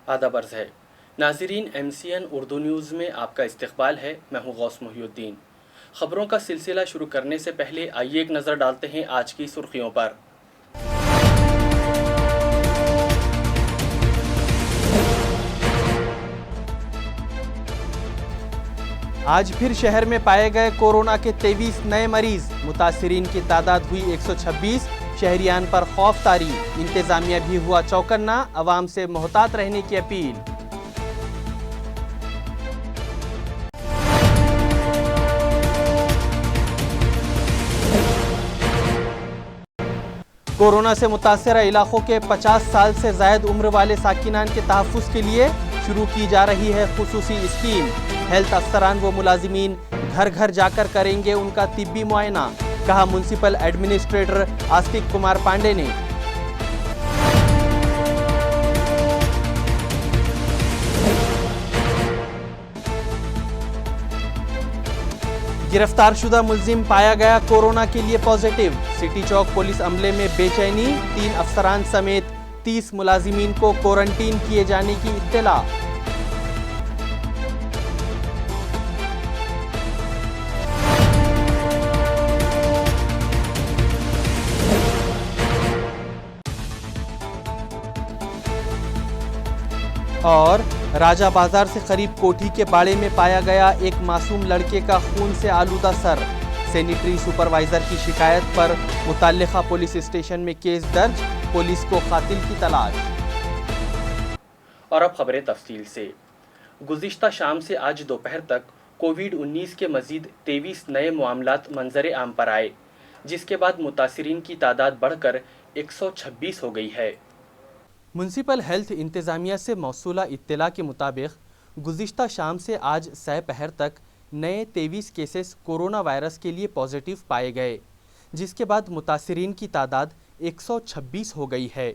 आदाब अर्ज़ है। नाज़रीन, MCN उर्दू न्यूज़ में आपका इस्तकबाल है। मैं हूँ गौस मोहिउद्दीन। ख़बरों का सिलसिला शुरू करने से पहले आइए एक नज़र डालते हैं आज की सुर्खियों पर। आज फिर शहर में पाए गए कोरोना के 23 नए मरीज। मुतासिरीन की तादाद हुई 126। शहरियान पर खौफ तारी। इंतजामिया भी हुआ चौकन्ना। अवाम से मोहतात रहने की अपील। कोरोना से मुतासरा इलाकों के 50 साल से ज़ायद उम्र वाले साकिनान के तहफ़्फ़ुज़ के लिए शुरू की जा रही है खुसूसी स्कीम। हेल्थ अफसरान व मुलाजिमीन घर घर जाकर करेंगे उनका तिब्बी मुआयना, कहा म्युनिसिपल एडमिनिस्ट्रेटर आस्तिक कुमार पांडे ने। गिरफ्तारशुदा मुल्जिम पाया गया कोरोना के लिए पॉजिटिव। सिटी चौक पुलिस अमले में बेचैनी। 3 अफसरान समेत 30 मुलाजिमीन को क्वारंटीन किए जाने की इत्तला। और राजा बाजार से करीब कोठी के बाड़े में पाया गया एक मासूम लड़के का खून से आलूदा सर। सैनिटरी सुपरवाइजर की शिकायत पर मुतल्लिका पुलिस स्टेशन में केस दर्ज। पुलिस को कातिल की तलाश। और अब खबरें तफसील से। गुज़िश्ता शाम से आज दोपहर तक कोविड-19 के मज़ीद 23 नए मामलात मंजर आम पर आए, जिसके बाद मुतासिरीन की तादाद बढ़कर 126 हो गई है। म्युनिसिपल हेल्थ इंतज़ामिया से मौसूला इत्तला के मुताबिक गुज़िश्ता शाम से आज सह-पहर तक नए 23 केसेस कोरोना वायरस के लिए पॉजिटिव पाए गए, जिसके बाद मुतासिरीन की तादाद 126 हो गई है,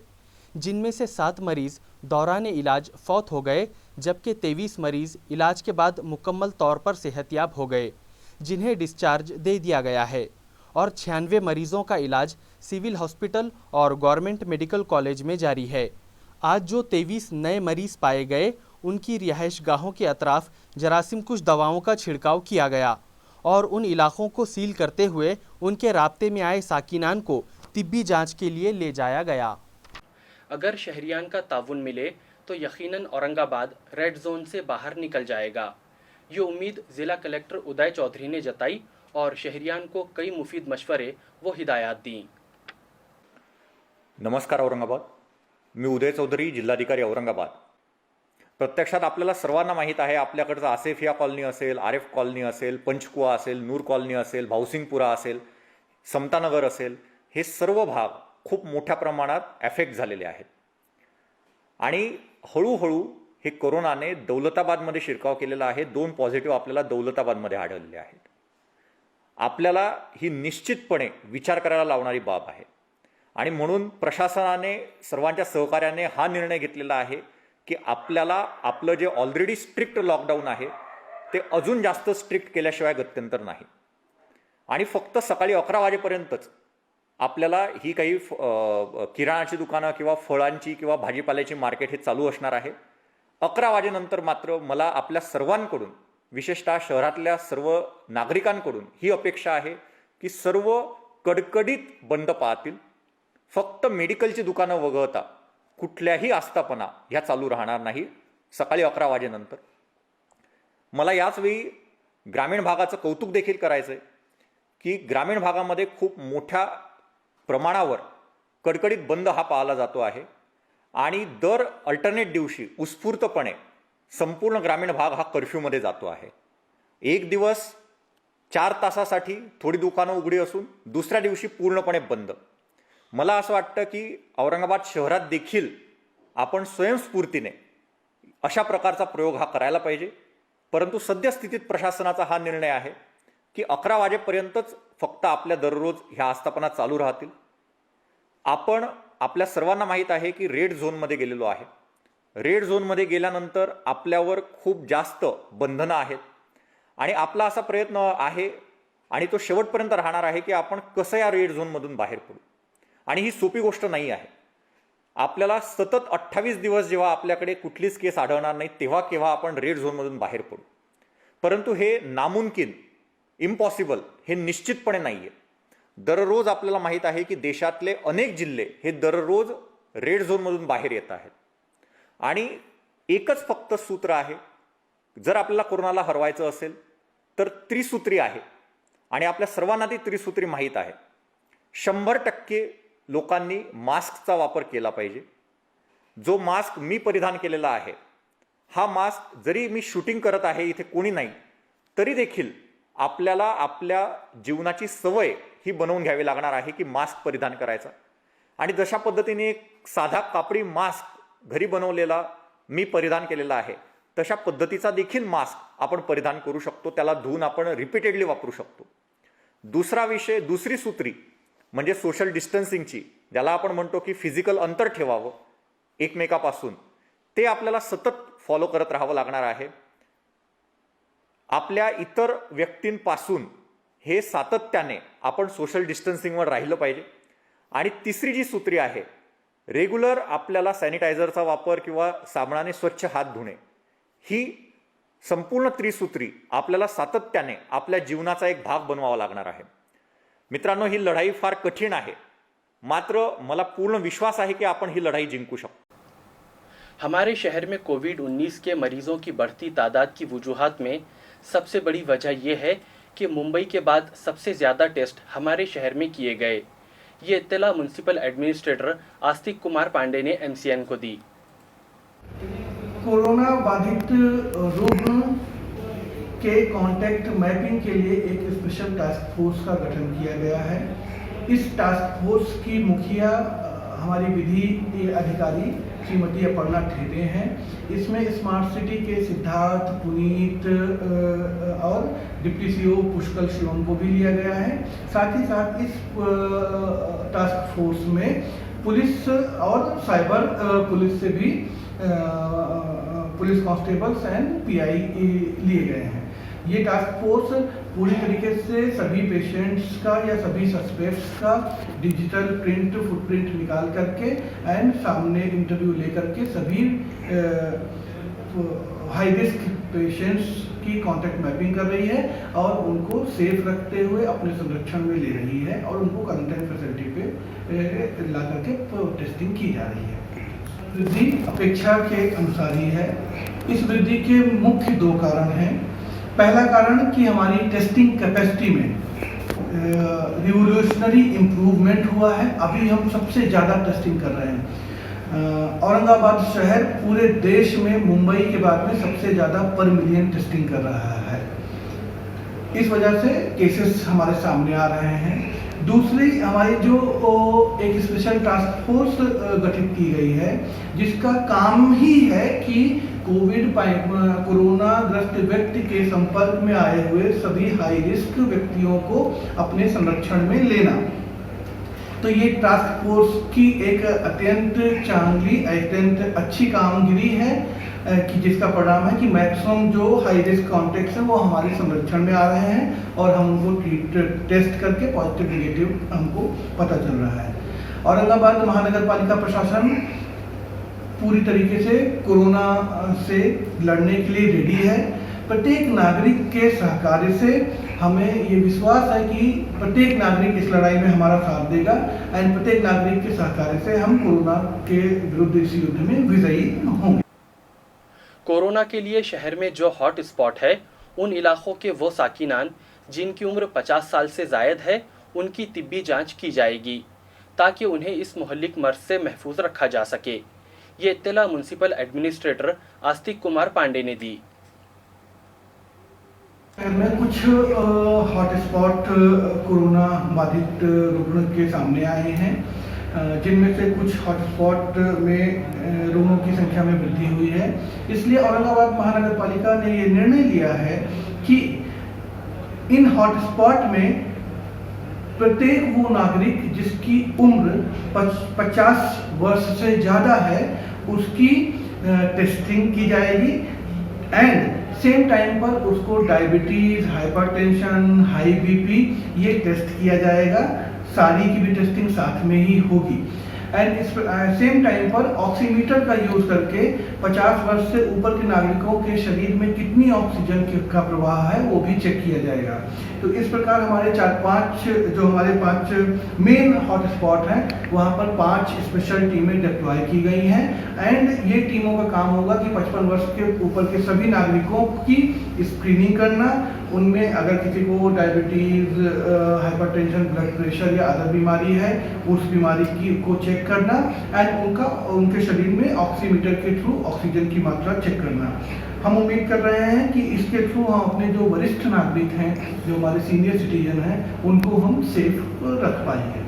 जिनमें से 7 मरीज़ दौरान इलाज फौत हो गए, जबकि 23 मरीज़ इलाज के बाद मुकम्मल तौर पर सेहतियाब हो गए, जिन्हें डिस्चार्ज दे दिया गया है। और 96 मरीज़ों का इलाज सिविल हॉस्पिटल और गवर्नमेंट मेडिकल कॉलेज में जारी है। आज जो 23 नए मरीज़ पाए गए, उनकी रिहाइश गाहों के अतराफ जरासीम कुश दवाओं का छिड़काव किया गया और उन इलाकों को सील करते हुए उनके राब्ते में आए साकिनान को तिब्बी जांच के लिए ले जाया गया। अगर शहरियान का ताउन मिले तो यकीनन औरंगाबाद रेड जोन से बाहर निकल जाएगा। ये उम्मीद ज़िला कलेक्टर उदय चौधरी ने जताई और शहरियान को कई मुफीद मशवरे व हिदायत दी। नमस्कार औरंगाबाद, मी उदय चौधरी, जिल्हाधिकारी औरंगाबाद। प्रत्यक्षात आपल्याला सर्वांना माहीत आहे, आपल्याकडचं आसेफिया कॉलनी असेल, आरेफ कॉलनी असेल, पंचकुआ असेल, नूर कॉलनी असेल, भाऊसिंगपुरा असेल, समतानगर असेल, हे सर्व भाग खूप मोठ्या प्रमाणात ॲफेक्ट झालेले आहेत आणि हळूहळू हे कोरोनाने दौलताबादमध्ये शिरकाव केलेला आहे। 2 पॉझिटिव्ह आपल्याला दौलताबादमध्ये आढळले आहेत। आपल्याला ही निश्चितपणे विचार करायला लावणारी बाब आहे आणि म्हणून प्रशासनाने सर्वांच्या सहकार्याने हा निर्णय घेतलेला आहे की आपल्याला आपलं जे ऑलरेडी स्ट्रिक्ट लॉकडाऊन आहे ते अजून जास्त स्ट्रिक्ट केल्याशिवाय गत्यंतर नाही आणि फक्त सकाळी 11 वाजेपर्यंतच आपल्याला ही काही किराणाची दुकानं किंवा फळांची किंवा भाजीपाल्याची मार्केट हे चालू असणार आहे। 11 वाजेनंतर मात्र मला आपल्या सर्वांकडून, विशेषतः शहरातल्या सर्व नागरिकांकडून ही अपेक्षा आहे की सर्व कडकडीत बंद पाळतील। फक्त मेडिकलची दुकानं वगळता कुठल्याही आस्थापना ह्या चालू राहणार नाही सकाळी 11 वाजेनंतर। मला याच वेळी ग्रामीण भागाचं कौतुक देखील करायचं आहे की ग्रामीण भागामध्ये खूप मोठ्या प्रमाणावर कडकडीत बंद हा पाळला जातो आहे आणि दर अल्टरनेट दिवशी उत्स्फूर्तपणे संपूर्ण ग्रामीण भाग हा कर्फ्यूमध्ये जातो आहे। एक दिवस 4 तासासाठी थोडी दुकानं उघडी असून दुसऱ्या दिवशी पूर्णपणे बंद। मला असं वाटतं की औरंगाबाद शहरात देखील आपण स्वयंस्फूर्तीने अशा प्रकारचा प्रयोग हा करायला पाहिजे, परंतु सद्यस्थितीत प्रशासनाचा हा निर्णय आहे की 11 वाजेपर्यंतच फक्त आपल्या दररोज ह्या आस्थापना चालू राहतील। आपण आपल्या सर्वांना माहीत आहे की रेड झोनमध्ये गेलेलो आहे। रेड झोनमध्ये गेल्यानंतर आपल्यावर खूप जास्त बंधनं आहेत आणि आपला असा प्रयत्न आहे आणि तो शेवटपर्यंत राहणार आहे की आपण कसं या रेड झोनमधून बाहेर पडू आणि ही सोपी गोष्ट नाही आहे। आपल्याला सतत 28 दिवस जेव्हा आपल्याकडे कुठलीच केस आढळणार नाही तेव्हा केव्हा आपण रेड झोनमधून बाहेर पडू. परंतु हे नामुमकिन, इम्पॉसिबल हे निश्चितपणे नाही आहे. दररोज आपल्याला माहीत आहे की देशातले अनेक जिल्हे हे दररोज रेड झोनमधून बाहेर येत आहेत. आणि एकच फक्त सूत्र आहे, जर आपल्याला कोरोनाला हरवायचं असेल तर त्रिसूत्री आहे. आणि आपल्या सर्वांना ती त्रिसूत्री माहीत आहे. 100% लोकांनी मास्कचा वापर केला पाहिजे. जो मास्क मी परिधान केलेला आहे, हा मास्क जरी मी शूटिंग करत आहे, इथे कोणी नाही, तरी देखील आपल्याला आपल्या जीवनाची सवय ही बनवून घ्यावी लागणार आहे की मास्क परिधान करायचा. आणि जशा पद्धतीने एक साधा कापडी मास्क घरी बनवलेला मी परिधान केलेला आहे, तशा पद्धतीचा देखील मास्क आपण परिधान करू शकतो. त्याला धुवून आपण रिपीटेडली वापरू शकतो. दुसरा विषय, दुसरी सूत्री म्हणजे सोशल डिस्टन्सिंगची, ज्याला आपण म्हणतो की फिजिकल अंतर ठेवावं एकमेकापासून, ते आपल्याला सतत फॉलो करत राहावं लागणार आहे. आपल्या इतर व्यक्तींपासून हे सातत्याने आपण सोशल डिस्टन्सिंगवर राहिलं पाहिजे. आणि तिसरी जी सूत्री आहे, रेग्युलर आपल्याला सॅनिटायझरचा वापर किंवा साबणाने स्वच्छ हात धुणे, ही संपूर्ण त्रिसूत्री आपल्याला सातत्याने आपल्या जीवनाचा एक भाग बनवावा लागणार आहे. मित्रांनो, ही लढाई फार कठीण आहे, मात्र मला पूर्ण विश्वास आहे की आपण ही लढाई जिंकू शकतो. हमारे शहर में कोविड-19 के मरीजों की बढ़ती तादाद की वजूहात में सबसे बड़ी वजह यह है कि मुंबई के बाद सबसे ज़्यादा टेस्ट हमारे शहर में किए गए. ये इत्तला म्यूनसिपल एडमिनिस्ट्रेटर आस्तिक कुमार पांडे ने MCN को दी. कोरोना बाधित रुग्ण के कॉन्टैक्ट मैपिंग के लिए एक स्पेशल टास्क फोर्स का गठन किया गया है. इस टास्क फोर्स की मुखिया हमारी विधि अधिकारी श्रीमती अपर्णा ठेरे हैं. इसमें स्मार्ट सिटी के सिद्धार्थ, पुनीत और डिप्टी सीओ पुष्कल शिवम को भी लिया गया है. साथ ही साथ इस टास्क फोर्स में पुलिस और साइबर पुलिस से भी पुलिस कांस्टेबल्स एंड PI लिए गए हैं. ये टास्क फोर्स पूरी तरीके से सभी पेशेंट्स का या सभी सस्पेक्ट्स का डिजिटल प्रिंट फुटप्रिंट निकाल करके एंड सामने इंटरव्यू लेकर के सभी हाई रिस्क पेशेंट्स की कॉन्टैक्ट मैपिंग कर रही है और उनको सेफ रखते हुए अपने संरक्षण में ले रही है और उनको क्वारंटाइन फैसिलिटी पे ला करके टेस्टिंग की जा रही है. वृद्धि अपेक्षा के अनुसार ही है. इस वृद्धि के मुख्य 2 कारण हैं. पहला कारण कि हमारी टेस्टिंग कैपेसिटी में रिवोल्यूशनरी इम्प्रूवमेंट हुआ है. अभी हम सबसे ज़्यादा टेस्टिंग कर रहे हैं. औरंगाबाद शहर पूरे देश में मुंबई के बाद में सबसे ज़्यादा पर मिलियन टेस्टिंग कर रहा है. इस वजह से केसेस हमारे सामने आ रहे हैं. दूसरी, हमारी जो एक स्पेशल टास्क फोर्स गठित की गई है, जिसका काम ही है कि कोरोना ग्रस्त व्यक्ति के संपर्क में आए हुए सभी हाई रिस्क व्यक्तियों को अपने संरक्षण में लेना. तो ये टास्क फोर्स की एक अत्यंत चांगली, अत्यंत अच्छी कामगिरी है कि जिसका परिणाम है कि मैक्सिमम जो हाई रिस्क कॉन्टैक्ट्स हैं वो हमारे संरक्षण में आ रहे हैं और हम उनको टेस्ट करके पॉजिटिव नेगेटिव हमको पता चल रहा है. औरंगाबाद महानगर पालिका प्रशासन पूरी तरीके से कोरोना से लड़ने के लिए रेडी है. प्रत्येक नागरिक के सहकार्य से हमें ये विश्वास है कि प्रत्येक नागरिक इस लड़ाई में हमारा साथ देगा एंड प्रत्येक नागरिक के सहकार्य से हम कोरोना के विरुद्ध इस युद्ध में विजयी होंगे. कोरोना के लिए शहर में जो हॉट स्पॉट है, उन इलाकों के वो साकिनान जिनकी उम्र 50 साल से ज़ायद है, उनकी तिब्बी जांच की जाएगी ताकि उन्हें इस मुहल्लिक मर्ज से महफूज रखा जा सके. ये इत्तला म्यूनसिपल एडमिनिस्ट्रेटर आस्तिक कुमार पांडे ने दी. में कुछ हॉट स्पॉट कोरोना बाधित रुग्ण के सामने आए हैं, जिनमें से कुछ हॉटस्पॉट में रोगियों की संख्या में वृद्धि हुई है. इसलिए औरंगाबाद महानगर पालिका ने ये निर्णय लिया है कि इन हॉटस्पॉट में प्रत्येक वो नागरिक जिसकी उम्र 50 वर्ष से ज़्यादा है, उसकी टेस्टिंग की जाएगी एंड सेम टाइम पर उसको डायबिटीज़, हाइपरटेंशन, हाई BP ये टेस्ट किया जाएगा. सारी की भी टेस्टिंग साथ में ही होगी एंड इस सेम टाइम पर ऑक्सीमीटर का यूज करके 50 वर्ष से ऊपर के नागरिकों के शरीर में कितनी ऑक्सीजन का प्रवाह है वो भी चेक किया जाएगा। तो इस प्रकार हमारे 5 मेन हॉटस्पॉट हैं, वहाँ पर 5 स्पेशल टीमें डिप्लॉय की गई हैं एंड ये टीमों का काम होगा कि 55 वर्ष के ऊपर के सभी नागरिकों की स्क्रीनिंग करना, उनमें अगर किसी को डायबिटीज, हाइपरटेंशन, ब्लड प्रेशर या अदर बीमारी है उस बीमारी को चेक करना एंड उनके शरीर में ऑक्सीमीटर के थ्रू ऑक्सीजन की मात्रा चेक करना। हम उम्मीद कर रहे हैं कि इसके थ्रू हम अपने जो वरिष्ठ नागरिक हैं, जो हमारे सीनियर सिटीजन हैं, उनको हम सेफ रख पाएंगे।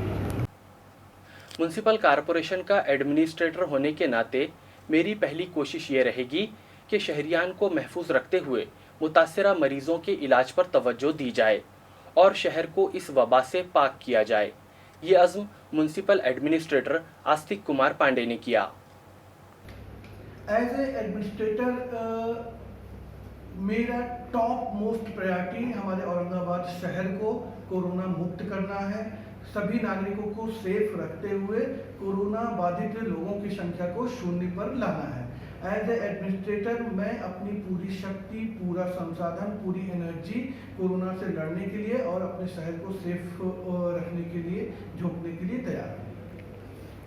म्युनिसिपल कॉरपोरेशन का एडमिनिस्ट्रेटर होने के नाते मेरी पहली कोशिश ये रहेगी कि शहरियान को महफूज रखते हुए मुतासरा मरीजों के इलाज पर तवज्जो दी जाए और शहर को इस वबा से पाक किया जाए। ये अज़्म म्युनिसिपल एडमिनिस्ट्रेटर आस्तिक कुमार पांडे ने किया। एज ए एडमिनिस्ट्रेटर मेरा टॉप मोस्ट प्रायोरिटी हमारे औरंगाबाद शहर को कोरोना मुक्त करना है, सभी नागरिकों को सेफ रखते हुए कोरोना बाधित लोगों की संख्या को 0 पर लाना है। एज ए एडमिनिस्ट्रेटर मैं अपनी पूरी शक्ति, पूरा संसाधन, पूरी एनर्जी कोरोना से लड़ने के लिए और अपने शहर को सेफ रखने के लिए झोंकने के लिए तैयार हूँ।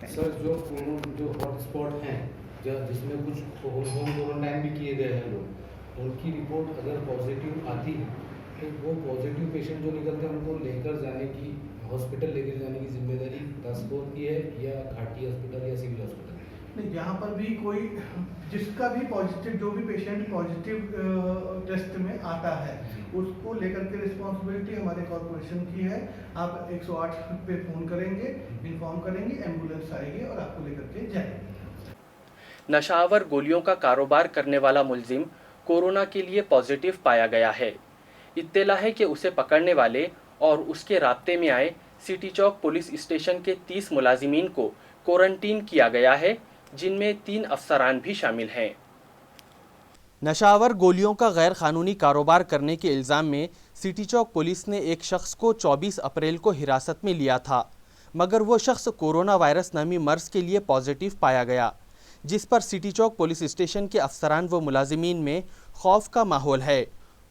सर, जो हॉटस्पॉट हैं जिसमें कुछ होम क्वारंटाइन भी किए गए हैं लोग, उनकी रिपोर्ट अगर पॉजिटिव आती है तो वो पॉजिटिव पेशेंट जो निकलते हैं उनको लेकर जाने की, हॉस्पिटल लेकर जाने की जिम्मेदारी टास्क फोर्स की है या घाटी हॉस्पिटल या सिविल हॉस्पिटल? नहीं, यहाँ पर भी कोई जिसका भी पॉजिटिव, जो भी पेशेंट पॉजिटिव टेस्ट में आता है उसको लेकर के रिस्पॉन्सिबिलिटी हमारे कॉर्पोरेशन की है। आप 108 पे फ़ोन करेंगे, इन्फॉर्म करेंगे, एम्बुलेंस आएगी और आपको लेकर के जाएगी। नशावर गोलियों का कारोबार करने वाला मुलजिम कोरोना के लिए पॉजिटिव पाया गया है। इत्तला है कि उसे पकड़ने वाले और उसके राब्ते में आए सिटी चौक पुलिस स्टेशन के 30 मुलाजिमीन को क्वारंटीन किया गया है, जिनमें 3 अफसरान भी शामिल हैं। नशावर गोलियों का गैर कानूनी कारोबार करने के इल्ज़ाम में सिटी चौक पुलिस ने एक शख्स को 24 अप्रैल को हिरासत में लिया था, मगर वो शख्स कोरोना वायरस नामी मर्ज के लिए पॉजिटिव पाया गया, जिस पर सिटी चौक पुलिस स्टेशन के अफसरान व मुलाजिमीन में खौफ का माहौल है।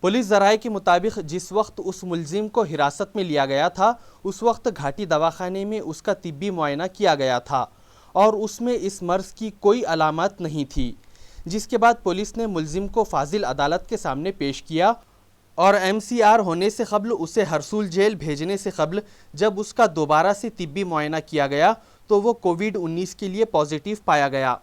पुलिस ज़राए के मुताबिक जिस वक्त उस मुलजिम को हिरासत में लिया गया था उस वक्त घाटी दवाखाने में उसका तिब्बी मुआयना किया गया था और उसमें इस मर्ज की कोई अलामत नहीं थी, जिसके बाद पुलिस ने मुलजिम को फाजिल अदालत के सामने पेश किया और MCR होने से कबल उसे हरसूल जेल भेजने से कबल जब उसका दोबारा से तिब्बी मुआयना किया गया तो वो कोविड-19 के लिए पॉजिटिव पाया गया।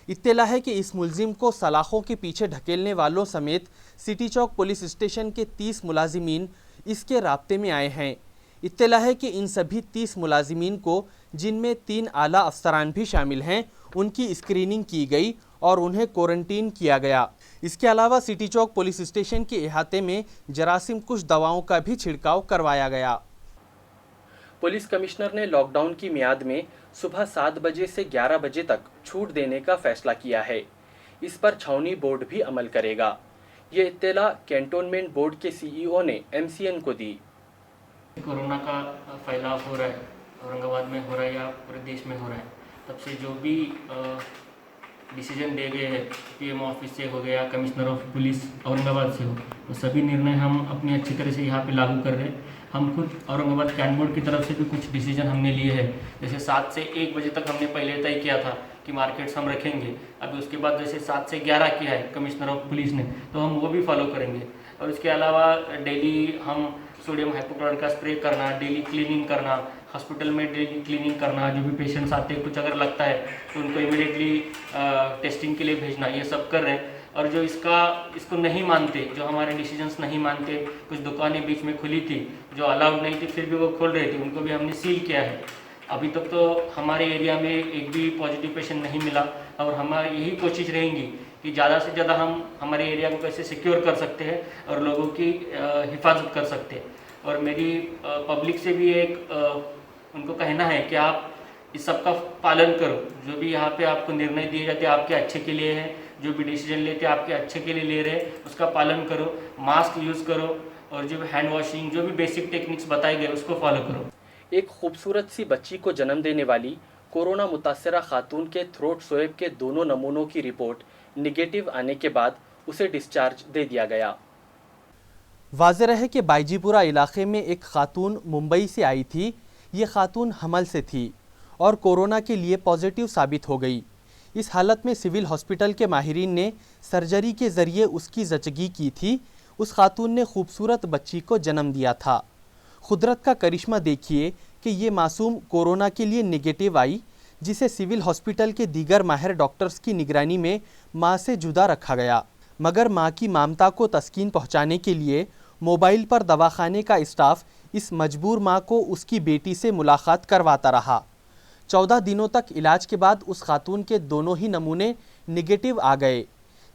इत्तला है कि इस मुलजिम को सलाखों के पीछे ढकेलने वालों समेत सिटी चौक पुलिस स्टेशन के 30 मुलाजिमीन इसके राब्ते में आए हैं। इत्तला है कि इन सभी 30 मुलाजिमीन को, जिनमें 3 आला अफसरान भी शामिल हैं, उनकी स्क्रीनिंग की गई और उन्हें क्वारंटीन किया गया। इसके अलावा सिटी चौक पुलिस स्टेशन के इहाते में जरासीम कुछ दवाओं का भी छिड़काव करवाया गया। पुलिस कमिश्नर ने लॉकडाउन की मियाद में सुबह 7 बजे से 11 बजे तक छूट देने का फैसला किया है। इस पर छावनी बोर्ड भी अमल करेगा। ये इत्तला कैंटोनमेंट बोर्ड के CEO ने MCN को दी। कोरोना का फैलाव हो रहा है, औरंगाबाद में हो रहा है या पूरे देश में हो रहा है, तब से जो भी डिसीजन दिए गए हैं PM ऑफिस से हो गया, कमिश्नर ऑफ पुलिस औरंगाबाद से हो, वो सभी निर्णय हम अपनी अच्छी तरह से यहाँ पे लागू कर रहे हैं। हम खुद औरंगाबाद कैंट बोर्ड की तरफ से भी कुछ डिसीजन हमने लिए हैं, जैसे 7 से 1 बजे तक हमने पहले तय किया था कि मार्केट्स हम रखेंगे। अभी उसके बाद जैसे 7 से 11 किया है कमिश्नर ऑफ पुलिस ने, तो हम वो भी फॉलो करेंगे। और इसके अलावा डेली हम सोडियम हाइपोक्लोराइड का स्प्रे करना, डेली क्लीनिंग करना, हॉस्पिटल में डेली क्लीनिंग करना, जो भी पेशेंट्स आते हैं कुछ अगर लगता है तो उनको इमीडिएटली टेस्टिंग के लिए भेजना, ये सब कर रहे हैं। और जो इसको नहीं मानते, जो हमारे डिसीजंस नहीं मानते, कुछ दुकानें बीच में खुली थी जो अलाउड नहीं थी फिर भी वो खोल रहे थे, उनको भी हमने सील किया है। अभी तक तो हमारे एरिया में एक भी पॉजिटिव पेशेंट नहीं मिला और हमारी यही कोशिश रहेंगी कि ज़्यादा से ज़्यादा हम हमारे एरिया को कैसे सिक्योर कर सकते हैं और लोगों की हिफाजत कर सकते हैं। और मेरी पब्लिक से भी एक उनको कहना है कि आप इस सब का पालन करो। जो भी यहाँ पे आपको निर्णय दिए जाते हैं आपके अच्छे के लिए हैं, जो भी डिसीजन लेते हैं आपके अच्छे के लिए ले रहे हैं, उसका पालन करो, मास्क यूज़ करो और जो भी हैंड वॉशिंग, जो भी बेसिक टेक्निक्स बताए गए उसको फॉलो करो। एक खूबसूरत सी बच्ची को जन्म देने वाली कोरोना मुतासरा खातून के थ्रोट स्वेब के दोनों नमूनों की रिपोर्ट निगेटिव आने के बाद उसे डिस्चार्ज दे दिया गया। वाज़ेह है कि बाईजीपुरा इलाके में एक खातून मुंबई से आई थी। ये खातून हमल से थी और कोरोना के लिए पॉजिटिव साबित हो गई। इस हालत में सिविल हॉस्पिटल के माहिरीन ने सर्जरी के ज़रिए उसकी जचगी की थी। उस खातून ने खूबसूरत बच्ची को जन्म दिया था। कुदरत का करिश्मा देखिए कि ये मासूम कोरोना के लिए नेगेटिव आई, जिसे सिविल हॉस्पिटल के दीगर माहिर डॉक्टर्स की निगरानी में माँ से जुदा रखा गया। मगर माँ की ममता को तस्कीन पहुँचाने के लिए मोबाइल पर दवाखाने का स्टाफ इस मजबूर माँ को उसकी बेटी से मुलाकात करवाता रहा। 14 दिनों तक इलाज के बाद उस खातून के दोनों ही नमूने निगेटिव आ गए,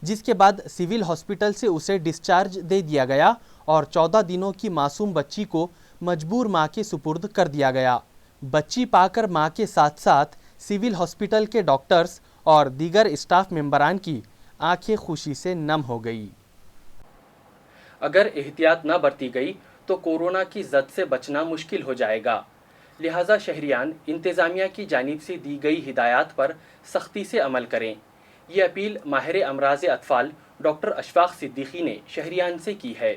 जिसके बाद सिविल हॉस्पिटल से उसे डिस्चार्ज दे दिया गया और 14 दिनों की मासूम बच्ची को मजबूर माँ के सुपुर्द कर दिया गया। बच्ची पाकर माँ के साथ साथ सिविल हॉस्पिटल के डॉक्टर्स और दीगर स्टाफ मेंबरान की आंखें खुशी से नम हो गई। अगर एहतियात न बरती गई तो कोरोना की जद से बचना मुश्किल हो जाएगा। लिहाजा शहरियान इंतज़ामिया की जानिब से दी गई हिदायत पर सख्ती से अमल करें। ये अपील माहिर अमराज अतफाल डॉक्टर अशफाक सिद्दीकी ने शहरियान से की है।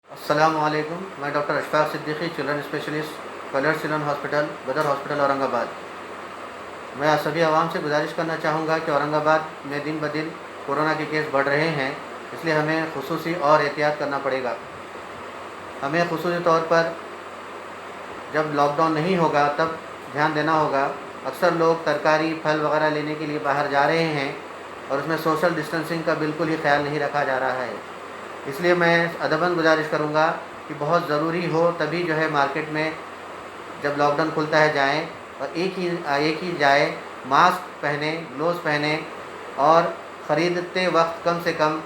अस्सलाम वालेकुम, मैं doctor Ashfaq Siddiqui, children specialist, colour children hospital, बदर हॉस्पिटल, औरंगाबाद। मैं सभी आवाम से गुजारिश करना चाहूँगा कि औरंगाबाद में दिन ब दिन कोरोना के केस बढ़ रहे हैं, इसलिए हमें खुसूसी और एहतियात करना पड़ेगा। हमें खुसूसी तौर पर जब लॉकडाउन नहीं होगा तब ध्यान देना होगा। अक्सर लोग तरकारी फल वगैरह लेने के लिए बाहर जा रहे हैं और उसमें सोशल डिस्टेंसिंग का बिल्कुल ही ख्याल नहीं रखा जा रहा है। इसलिए मैं अदबन गुजारिश करूंगा कि बहुत ज़रूरी हो तभी जो है मार्केट में जब लॉकडाउन खुलता है जाएं और एक ही जाए, मास्क पहने, ग्लोव्स पहने और ख़रीदते वक्त कम से कम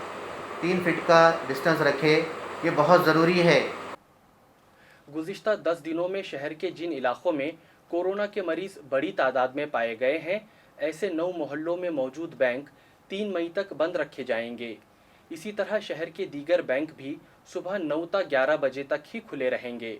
3 फीट का डिस्टेंस रखे। ये बहुत ज़रूरी है। गुज़िश्ता 10 दिनों में शहर के जिन इलाकों में कोरोना के मरीज़ बड़ी तादाद में पाए गए हैं, ऐसे 9 मोहल्लों में मौजूद बैंक 3 मई तक बंद रखे जाएंगे। इसी तरह शहर के दीगर बैंक भी सुबह 9 ता 11 बजे तक ही खुले रहेंगे।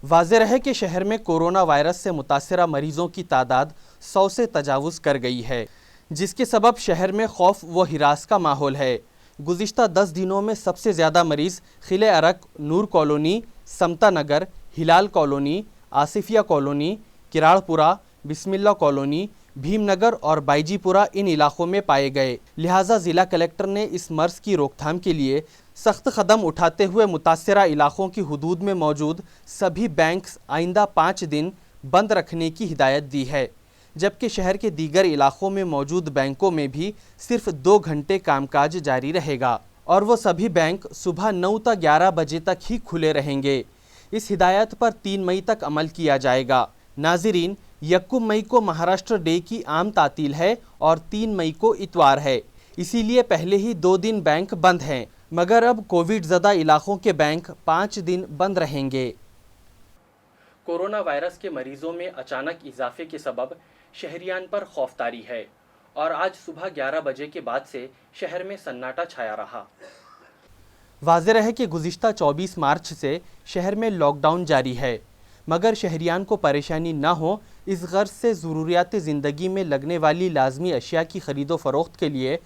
वाज़ेह है कि शहर में कोरोना वायरस से मुतासरा मरीजों की तादाद 100 से तजावुज़ कर गई है, जिसके सबब शहर में खौफ व हिरास का माहौल है। गुज़िश्ता 10 दिनों में सबसे ज़्यादा मरीज़ खिले अरक, नूर कॉलोनी, समता नगर, हिलाल कॉलोनी, आसिफिया कॉलोनी, किराड़पुरा, बिस्मिल्ला कॉलोनी, भीमनगर और बाईजीपुरा इन इलाकों में पाए गए। लिहाजा ज़िला कलेक्टर ने इस मर्ज़ की रोकथाम के लिए सख्त कदम उठाते हुए मुतासरा इलाकों की हुदूद में मौजूद सभी बैंक्स आइंदा 5 दिन बंद रखने की हिदायत दी है, जबकि शहर के दीगर इलाकों में मौजूद बैंकों में भी सिर्फ 2 घंटे कामकाज जारी रहेगा और वो सभी बैंक सुबह 9 ता 11 बजे तक ही खुले रहेंगे। इस हिदायत पर 3 मई तक अमल किया जाएगा। नाज़रीन, 1 मई को महाराष्ट्र डे की आम तातील है और 3 मई को इतवार है, इसीलिए पहले ही 2 दिन बैंक बंद हैं, मगर अब कोविड ज़दा इलाकों के बैंक 5 दिन बंद रहेंगे। कोरोना वायरस के मरीजों में अचानक इजाफे के सबब शहरियान पर खौफतारी है और आज सुबह 11 बजे के बाद से शहर में सन्नाटा छाया रहा। वाज़ेह है कि गुज़िश्ता 24 मार्च से शहर में लॉकडाउन जारी है, मगर शहरियान को परेशानी ना हो इस गर्ज से ज़रूरियात ज़िंदगी में लगने वाली लाजमी अशिया की ख़रीदो फ़रोख्त के लिए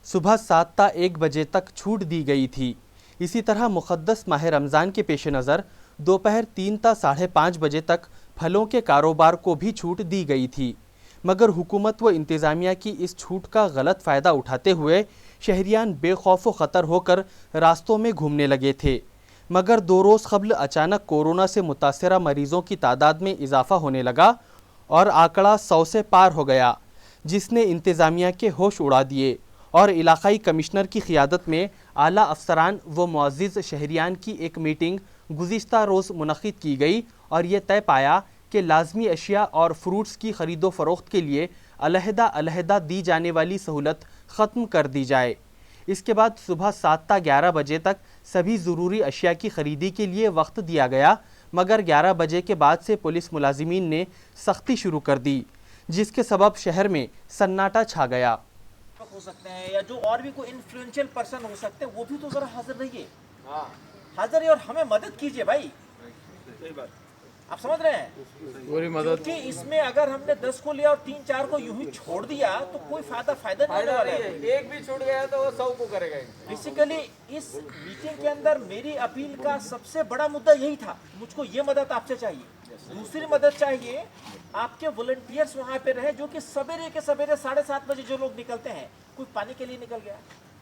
सुबह 7 ता 1 बजे तक छूट दी गई थी। इसी तरह मुक़द्दस माह रमज़ान के पेश नज़र दोपहर 3 ता 5:30 बजे तक फलों के कारोबार को भी छूट दी गई थी, मगर हुकूमत व इंतज़ामिया की इस छूट का गलत फ़ायदा उठाते हुए शहरियान बेखौफ व ख़तर होकर रास्तों में घूमने लगे थे। मगर 2 रोज़ क़ब्ल अचानक कोरोना से मुतासरा मरीज़ों की तादाद में इजाफ़ा होने लगा और आंकड़ा 100 से पार हो गया, जिसने इंतज़ामिया के होश उड़ा दिए और इलाक़ाई कमिश्नर की क़ियादत में आला अफसरान व मुअज़्ज़िज़ शहरियान की एक मीटिंग गुज़िश्ता रोज़ मुनक़िद की गई और ये तय पाया कि लाजमी अशिया और फ्रूट्स की ख़रीदो फ़रोख्त के लिए अलहदा दी जाने वाली सहूलत ख़त्म कर दी जाए। इसके बाद सुबह 7 ता 11 बजे तक सभी ज़रूरी अशिया की ख़रीदी के लिए वक्त दिया गया, मगर 11 बजे के बाद से पुलिस मुलाजिमीन ने सख्ती शुरू कर दी, जिसके सबब शहर में सन्नाटा छा गया। हो सकते हैं या जो और भी कोई इन्फ्लुएंशियल पर्सन हो सकते हैं, वो भी तो ज़रा हाजिर रहिए। हाजिर और हमें मदद कीजिए भाई। आप समझ रहे हैं? क्योंकि इसमें अगर हमने 10 को लिया और 3-4 को यूं ही छोड़ दिया तो कोई फायदा नहीं होने वाला है। एक भी छूट गया तो वो 100 को करेगा। बेसिकली इस मीटिंग के अंदर मेरी अपील का सबसे बड़ा मुद्दा यही था, मुझको ये मदद आपसे चाहिए। दूसरी मदद चाहिए, आपके वॉलंटियर्स वहाँ पे रहे जो कि सवेरे के सवेरे 7:30 बजे जो लोग निकलते हैं, कोई पानी के लिए निकल गया,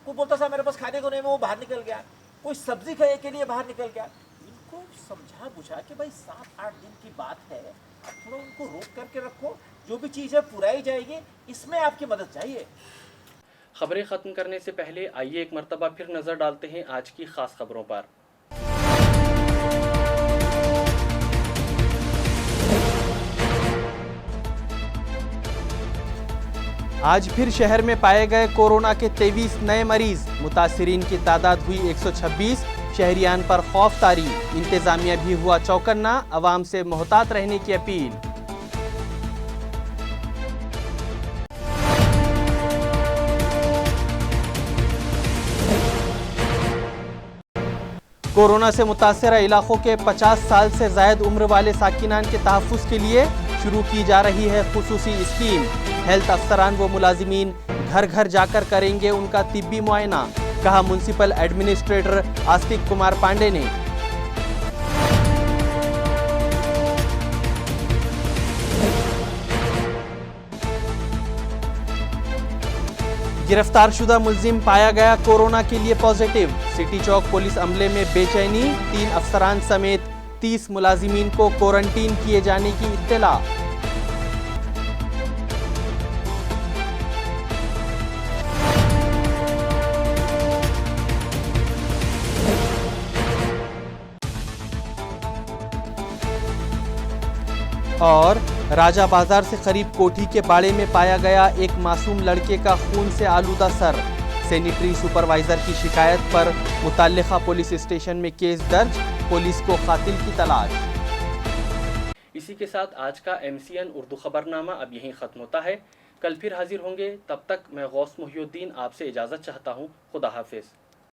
कोई बोलता था मेरे पास खाने को नहीं, वो बाहर निकल गया, कोई सब्जी खाने के लिए बाहर निकल गया। इनको समझा बुझा कि भाई 7-8 दिन की बात है, अब थोड़ा उनको रोक करके रखो, जो भी चीज़ है पुराई जाएगी, इसमें आपकी मदद चाहिए। खबरें ख़त्म करने से पहले आइए एक मरतबा फिर नज़र डालते हैं आज की ख़ास खबरों पर। आज फिर शहर में पाए गए कोरोना के 23 नए मरीज, मुतासिरीन की तादाद हुई 126, शहरियान पर खौफ तारी, इंतजामिया भी हुआ चौकन्ना, अवाम से मोहतात रहने की अपील। कोरोना से मुतासरा इलाकों के 50 साल से जायद उम्र वाले साकिनान के तहफ़्फ़ुज़ के लिए शुरू की जा रही है खुसूसी स्कीम। हेल्थ अफसरान व मुलाजिमीन घर घर जाकर करेंगे उनका तिब्बी मुआयना, कहा म्युनिसिपल एडमिनिस्ट्रेटर आस्तिक कुमार पांडे ने। गिरफ्तारशुदा मुल्जिम पाया गया कोरोना के लिए पॉजिटिव, सिटी चौक पुलिस अमले में बेचैनी, 3 अफसरान समेत 30 मुलाजिमीन को क्वारंटीन किए जाने की इत्तला। और राजा बाजार से करीब कोठी के बाड़े में पाया गया एक मासूम लड़के का खून से आलूदा सर, सैनिटरी सुपरवाइजर की शिकायत पर मुतल्लिका पुलिस स्टेशन में केस दर्ज, पुलिस को कातिल की तलाश। इसी के साथ आज का MCN उर्दू खबरनामा अब यहीं ख़त्म होता है। कल फिर हाजिर होंगे, तब तक मैं गौस मोहिउद्दीन आपसे इजाज़त चाहता हूँ। खुदा हाफिज़।